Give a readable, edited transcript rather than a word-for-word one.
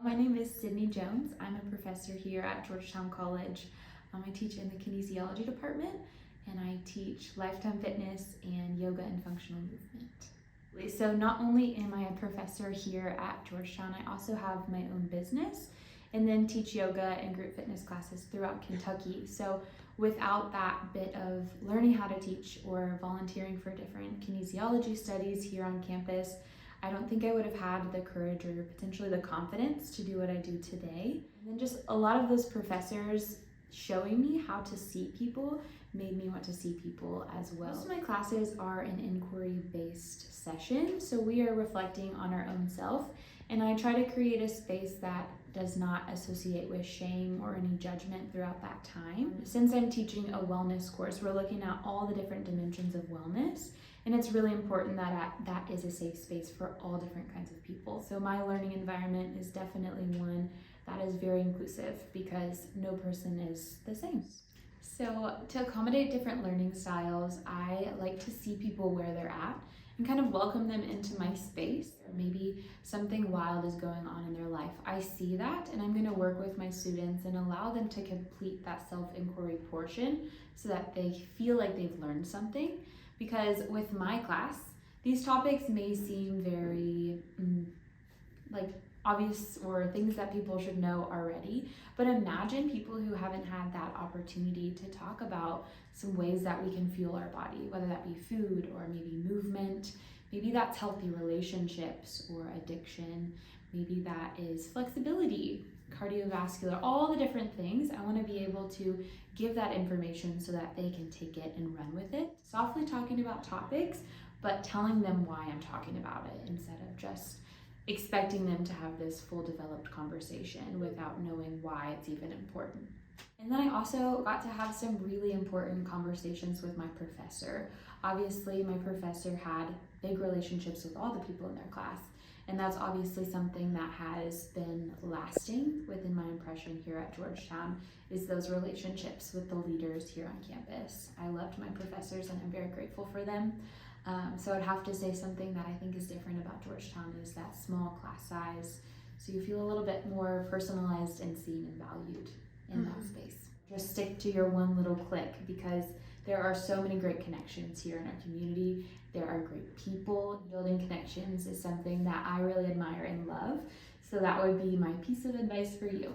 My name is Sydni Jones. I'm a professor here at Georgetown College. I teach in the Kinesiology department, and I teach lifetime fitness and yoga and functional movement. So not only am I a professor here at Georgetown, I also have my own business and then teach yoga and group fitness classes throughout Kentucky. So without that bit of learning how to teach or volunteering for different kinesiology studies here on campus, I don't think I would have had the courage or potentially the confidence to do what I do today. And then just a lot of those professors showing me how to see people made me want to see people as well. Most of my classes are an inquiry-based session, so we are reflecting on our own self, and I try to create a space that does not associate with shame or any judgment throughout that time. Since I'm teaching a wellness course, we're looking at all the different dimensions of wellness, and it's really important that that is a safe space for all different kinds of people. So my learning environment is definitely one that is very inclusive because no person is the same. So to accommodate different learning styles, I like to see people where they're at and kind of welcome them into my space. Maybe something wild is going on in their life. I see that, and I'm going to work with my students and allow them to complete that self-inquiry portion so that they feel like they've learned something. Because with my class, these topics may seem very obvious or things that people should know already, but imagine people who haven't had that opportunity to talk about some ways that we can fuel our body, whether that be food or maybe movement, maybe that's healthy relationships or addiction, maybe that is flexibility, cardiovascular, all the different things. I want to be able to give that information so that they can take it and run with it. Softly talking about topics, but telling them why I'm talking about it instead of just expecting them to have this full developed conversation without knowing why it's even important. And then I also got to have some really important conversations with my professor. Obviously, my professor had big relationships with all the people in their class, and that's obviously something that has been lasting within my impression here at Georgetown, is those relationships with the leaders here on campus. I loved my professors and I'm very grateful for them. So I'd have to say something that I think is different about Georgetown is that small class size. So you feel a little bit more personalized and seen and valued in that space. Just stick to your one little clique because there are so many great connections here in our community. There are great people. Building connections is something that I really admire and love. So that would be my piece of advice for you.